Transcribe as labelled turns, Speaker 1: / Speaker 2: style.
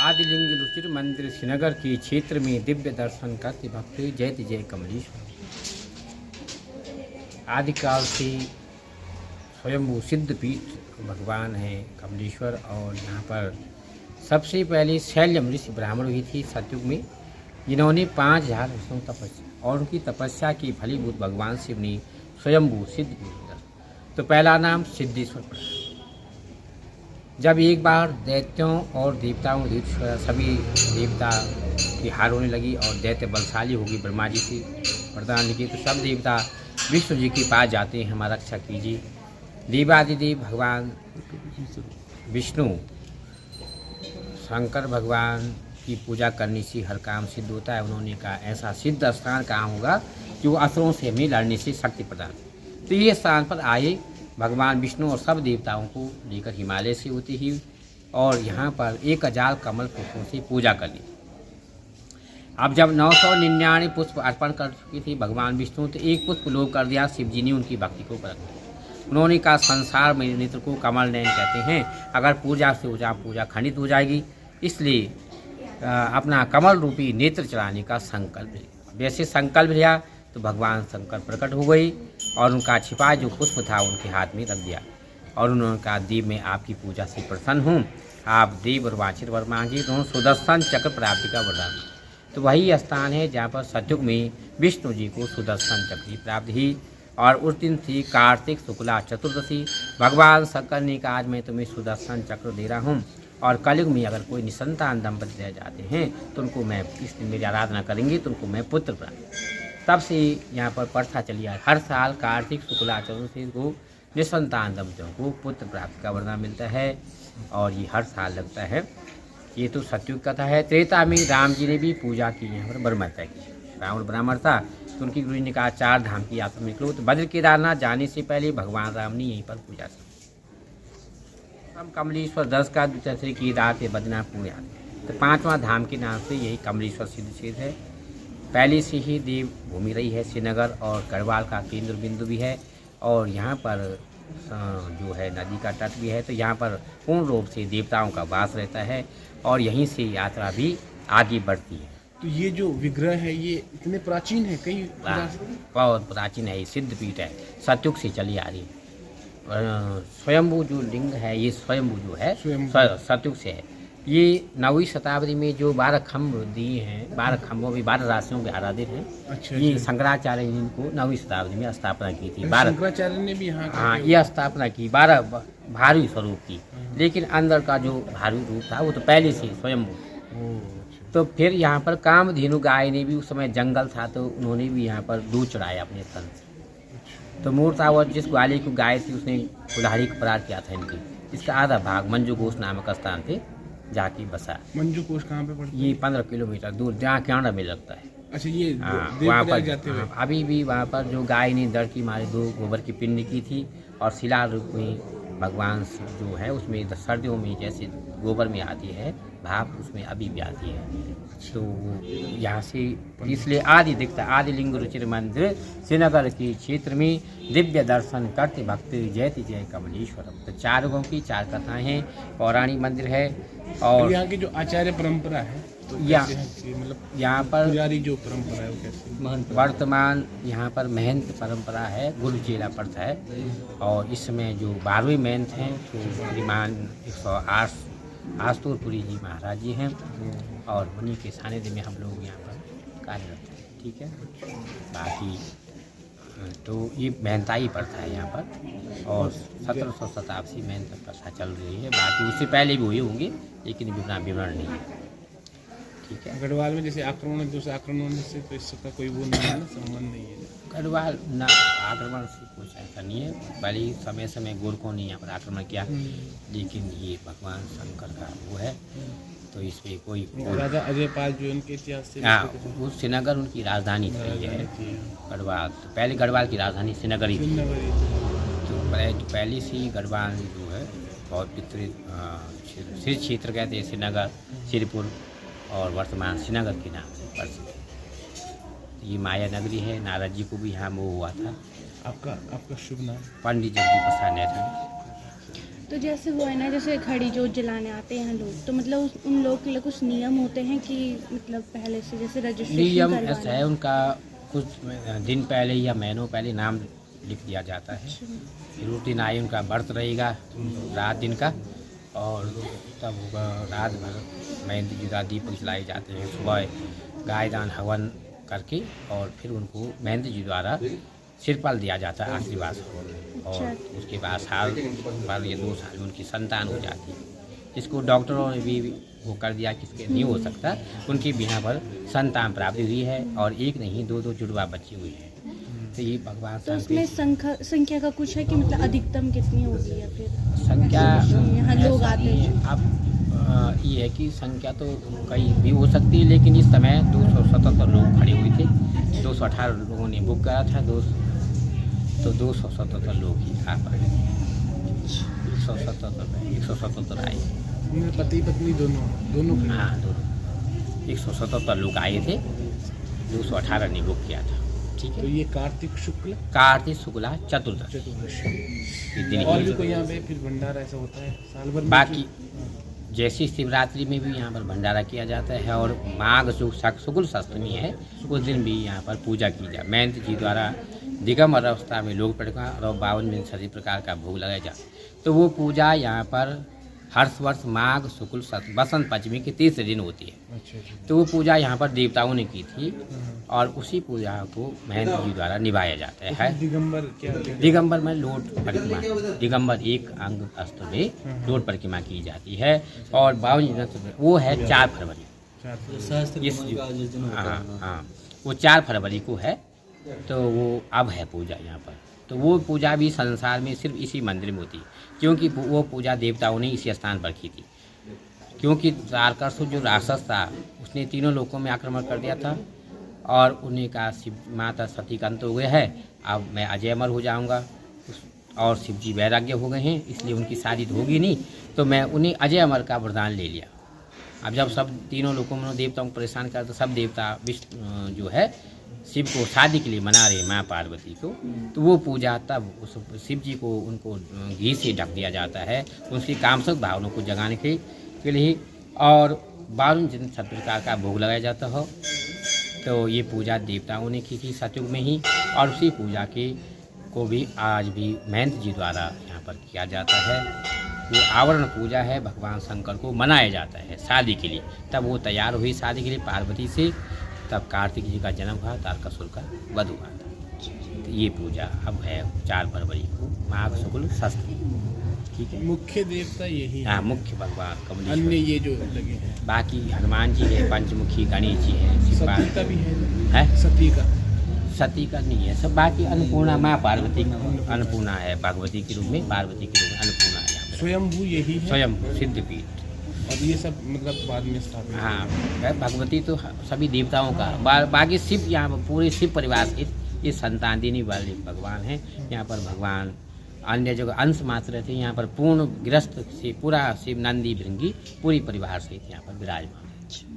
Speaker 1: आदिलिंग रुचिर मंदिर श्रीनगर के क्षेत्र में दिव्य दर्शन करते भक्त जयति जय कमलेश्वर। आदिकाल से स्वयंभू सिद्ध पीठ भगवान हैं कमलेश्वर। और यहाँ पर सबसे पहले शैल्यम ऋषि ब्राह्मण हुई थी सतयुग में, जिन्होंने 5000 वर्षों तपस्या और उनकी तपस्या की फलीभूत भगवान शिव ने स्वयंभू सिद्ध पीठ। तो पहला नाम सिद्धेश्वर पड़ा। जब एक बार दैत्यों और देवताओं सभी देवता की हार होने लगी और दैत्य बलशाली होगी, ब्रह्मा जी से वरदान की, तो सब देवता विष्णु जी के पास जाते हैं, हमारा रक्षा कीजिए। देवादिदेव भगवान विष्णु शंकर भगवान की पूजा करने से हर काम सिद्ध होता है। उन्होंने कहा ऐसा सिद्ध स्थान कहाँ होगा जो असुरों से हमें लड़ने से शक्ति प्रदान। तो ये स्थान पर आए भगवान विष्णु और सब देवताओं को लेकर हिमालय से होती ही, और यहाँ पर 1000 कमल पुष्पों से पूजा कर ली। अब जब 999 पुष्प अर्पण कर चुकी थी भगवान विष्णु, तो एक पुष्प लोग कर दिया शिव जी ने उनकी भक्ति को परख लिया। उन्होंने कहा संसार में नेत्र को कमल नयन कहते हैं, अगर पूजा से पूजा खंडित हो जाएगी, इसलिए अपना कमल रूपी नेत्र चढ़ाने का संकल्प लिया। वैसे संकल्प लिया तो भगवान शंकर प्रकट हो गई और उनका छिपा जो पुष्प था उनके हाथ में रख दिया। और उन्होंने कहा देव मैं आपकी पूजा से प्रसन्न हूँ, आप देव और वांछित वर मांगिए तो सुदर्शन चक्र प्राप्ति का वरदान। तो वही स्थान है जहाँ पर सतयुग में विष्णु जी को सुदर्शन चक्र की प्राप्ति हुई। और उस दिन थी कार्तिक शुक्ला चतुर्दशी। भगवान शंकर ने कहा आज मैं तुम्हें सुदर्शन चक्र दे रहा हूँ, और कलयुग में अगर कोई निसंतान दंपति रह जाते हैं तो उनको मैं इस दिन मेरी आराधना करेंगे तो उनको मैं पुत्र प्राप्त। तब से यहाँ पर प्रथा चली है, हर साल कार्तिक शुक्ला चतुर्दशी को निसंतान दंपतियों को पुत्र प्राप्ति का वरदान मिलता है, और ये हर साल लगता है। ये तो सतयुग कथा है। त्रेता में राम जी ने भी पूजा की, यहाँ पर ब्रह्महत्या की। रावण ब्राह्मण था तो उनकी गुरु ने कहा 4 धाम की यात्रा में निकलो। तो बद्र केदारनाथ जाने से पहले भगवान राम ने यहीं पर पूजा की। हम कमलेश्वर 10 का दूसरे की रात बद्रीनाथ पूरे आते। तो 5वां धाम के नाम से यही कमलेश्वर सिद्ध क्षेत्र है। पहले से ही देव भूमि रही है श्रीनगर, और गढ़वाल का केंद्र बिंदु भी है, और यहाँ पर जो है नदी का तट भी है। तो यहाँ पर पूर्ण रूप से देवताओं का वास रहता है, और यहीं से यात्रा भी आगे बढ़ती है।
Speaker 2: तो ये जो विग्रह है ये इतने प्राचीन है, कई
Speaker 1: बहुत प्राचीन है, ये सिद्ध पीठ है, सतयुग से चली आ रही है। स्वयंभू जो लिंग है ये स्वयंभू जो है सतयुग से है। ये 9वीं शताब्दी में जो 12 खम्भ दिए हैं, 12 खम्भों में 12 राशियों के आराधित हैं।
Speaker 2: अच्छा,
Speaker 1: ये शंकराचार्य ने इनको 9वीं शताब्दी में स्थापना की थी।
Speaker 2: शंकराचार्य ने भी
Speaker 1: हाँ ये स्थापना की 12 भारी स्वरूप की, लेकिन अंदर का जो भारी रूप था वो तो पहले से स्वयंभू। तो फिर यहाँ पर कामधेनु गाय ने भी उस समय जंगल था तो उन्होंने भी यहाँ पर दूध चढ़ाया अपने स्तन से। तो मूर्ता और जिस ग्वाली को गाय थी उसने कुल्हाड़ी का अपराध किया था इनकी। इसका आधा भाग मंजू घोष नामक स्थान पे जाके बसा।
Speaker 2: मंजू घोष कहाँ पे पड़ता है?
Speaker 1: ये 15 किलोमीटर दूर जहाँ कैनाडा में लगता है।
Speaker 2: अच्छा, ये
Speaker 1: वहाँ पर
Speaker 2: जाते हुए
Speaker 1: अभी भी वहाँ पर जो गाय ने दर की मारे 2 गोबर की पिंड की थी, और शिला रूप में भगवान जो है उसमें सर्दियों में जैसे गोबर में आती है भाप, उसमें अभी भी आती है। तो यहाँ से इसलिए आदि दिखता आदिलिंग रुचिर मंदिर श्रीनगर के क्षेत्र में दिव्य दर्शन करते भक्त जयति जय कमलेश्वर। तो 4 युगों की 4 कथाएं हैं, पौराणिक मंदिर है। और
Speaker 2: यहाँ की जो आचार्य परंपरा है तो
Speaker 1: मतलब यहाँ पर
Speaker 2: पुजारी जो परंपरा है वो कैसे?
Speaker 1: वर्तमान यहाँ पर महंत परंपरा है, गुरु चेला प्रथा है। और इस समय जो 12वें महंत हैं तो श्रीमान 108 आस्तुरपुरी जी महाराज जी हैं, और उन्हीं के सानिध्य में हम लोग यहाँ पर कार्यरत हैं। ठीक है, बाकी तो ये महंताई प्रथा है यहाँ पर, और 1700 शताब्दी महंत प्रथा चल रही है। बाकी उससे पहले भी हुए होंगे लेकिन विवरण नहीं है। ठीक है,
Speaker 2: गढ़वाल में जैसे आक्रमण दूसरे आक्रमण से तो इसका कोई वो नहीं है ना, संबंध नहीं है।
Speaker 1: गढ़वाल ना आक्रमण से कुछ ऐसा नहीं है, भले समय समय गोरखों ने यहाँ पर आक्रमण किया, लेकिन ये भगवान शंकर का वो है, तो इस पर कोई
Speaker 2: राजा अजयपाल जो उनके इतिहास से
Speaker 1: वो श्रीनगर उनकी राजधानी रही है। गढ़वाल तो पहले गढ़वाल की राजधानी श्रीनगर ही थी। तो पहले से ही गढ़वाल जो है बहुत विस्तृत श्री क्षेत्र कहते हैं, श्रीनगर श्रीपुर, और वर्तमान श्रीनगर के नाम से प्रसिद्ध। ये माया नगरी है, नारद जी को भी यहाँ मोह हुआ था।
Speaker 2: आपका शुभ नाम?
Speaker 1: पंडित जगदीश प्रसाद नेत्र।
Speaker 3: तो जैसे वो है ना, जैसे खड़ी जोत जलाने आते हैं लोग, तो मतलब उन लोग के लिए कुछ नियम होते हैं कि मतलब पहले से जैसे रजिस्ट्रेशन
Speaker 1: नियम
Speaker 3: करवाना
Speaker 1: ऐसा है, उनका कुछ दिन पहले या महीनों पहले नाम लिख दिया जाता है। फिर उस दिन आए उनका व्रत रहेगा रात दिन का, और तब होगा रात भर मेहंदी जुदा दीपक जलाए जाते हैं। सुबह गाय दान हवन करके और फिर उनको मेहंदी जी द्वारा सिरपाल दिया जाता है आशीर्वाद, और उसके बाद साल भर या 2 साल में उनकी संतान हो जाती है। इसको डॉक्टरों ने भी वो कर दिया कि इसके नहीं हो सकता, उनकी बिना पर संतान प्राप्ति हुई है और एक नहीं 2-2 जुड़वा बच्ची हुई है। तो ये भगवान
Speaker 3: तो उसमें संख्या का कुछ है कि मतलब अधिकतम कितनी होगी, या फिर
Speaker 1: संख्या
Speaker 3: यहाँ लोग आते हैं?
Speaker 1: अब ये है कि संख्या तो कई भी हो सकती है, लेकिन इस समय 277 लोग खड़े हुए थे। 218 लोगों ने बुक करा था, तो 277 लोग ही आ पाए। 177 आए।
Speaker 2: उनमें पति पत्नी दोनों खड़े?
Speaker 1: हाँ, दोनों 177 लोग आए थे, 218 ने बुक किया था। ठीक
Speaker 2: तो
Speaker 1: है।
Speaker 2: ये कार्तिक
Speaker 1: शुक्ला चतुर्दशी
Speaker 2: चतुर्दशी।
Speaker 1: दिन
Speaker 2: और
Speaker 1: ही
Speaker 2: भी कोई यहाँ पे फिर भंडारा ऐसा होता है साल भर में?
Speaker 1: बाकी जैसी शिवरात्रि में भी यहाँ पर भंडारा किया जाता है, और माघ शुक्ल सप्तमी है उस दिन भी यहाँ पर पूजा की जाए। महंत जी द्वारा दिगंबर अवस्था में लोग प्रकार और 52 सभी प्रकार का भोग लगाया जाए। तो वो पूजा यहाँ पर हर वर्ष माघ शुक्ल बसंत पंचमी के 30 दिन होती है।
Speaker 2: अच्छा अच्छा।
Speaker 1: तो वो पूजा यहाँ पर देवताओं ने की थी, और उसी पूजा को महंत जी द्वारा निभाया जाता है।
Speaker 2: दिगंबर क्या?
Speaker 1: दिगंबर में लोट परिक्रमा, दिगंबर एक अंग अस्त्र में लोट परिक्रमा की जाती है, और 52 वो है 4 फरवरी। हाँ, वो 4 फरवरी को है। तो वो अब है पूजा यहाँ पर। तो वो पूजा भी संसार में सिर्फ इसी मंदिर में होती है, क्योंकि वो पूजा देवताओं ने इसी स्थान पर की थी। क्योंकि तारकासुर जो राक्षस था उसने तीनों लोकों में आक्रमण कर दिया था, और उन्हें कहा शिव माता सती का अंत हो गया है, अब मैं अजय अमर हो जाऊंगा। और शिव जी वैराग्य हो गए हैं, इसलिए उनकी शादी होगी नहीं, तो मैं उन्हें अजय अमर का वरदान ले लिया। अब जब सब तीनों लोकों में देवताओं को परेशान कर, तो सब देवता विष्णु जो है शिव को शादी के लिए मना रहे माँ पार्वती को। तो वो पूजा तब उस शिव जी को उनको घी से ढक दिया जाता है, उनकी कामसुख भावनाओं को जगाने के लिए, और 52 सब प्रकार का भोग लगाया जाता हो। तो ये पूजा देवताओं ने की थी सतयुग में ही, और उसी पूजा के को भी आज भी महंत जी द्वारा यहाँ पर किया जाता है। वो आवरण पूजा है, भगवान शंकर को मनाया जाता है शादी के लिए। तब वो तैयार हुई शादी के लिए पार्वती से, तब कार्तिक जी का जन्म हुआ, तारकासुर का वध हुआ था। तो ये पूजा अब है 4 फरवरी को माघ शुक्ल षष्ठी। ठीक है।
Speaker 2: मुख्य देवता यही है?
Speaker 1: हाँ, मुख्य भगवान
Speaker 2: अन्य
Speaker 1: कमलेश्वर।
Speaker 2: ये जो लगे हैं
Speaker 1: बाकी हनुमान जी है, पंचमुखी गणेश जी है, शिव
Speaker 2: सती का भी
Speaker 1: है,
Speaker 2: सती का?
Speaker 1: सती का नहीं है सब। बाकी अन्नपूर्णा माँ पार्वती, अन्नपूर्णा है भगवती के रूप में, पार्वती के रूप में अन्नपूर्णा है यहाँ पे।
Speaker 2: स्वयंभू यही है?
Speaker 1: स्वयं सिद्धपीठ।
Speaker 2: और ये सब मतलब बाद में स्थापित?
Speaker 1: हाँ, भगवती तो सभी देवताओं का, बाकी शिव यहाँ पर पूरे शिव परिवार से ये संतान देने वाले भगवान हैं। यहाँ पर भगवान अन्य जगह अंश मात्र थे, यहाँ पर पूर्ण गृहस्थ से पूरा शिव नंदी भृंगी पूरी परिवार से यहाँ पर विराजमान।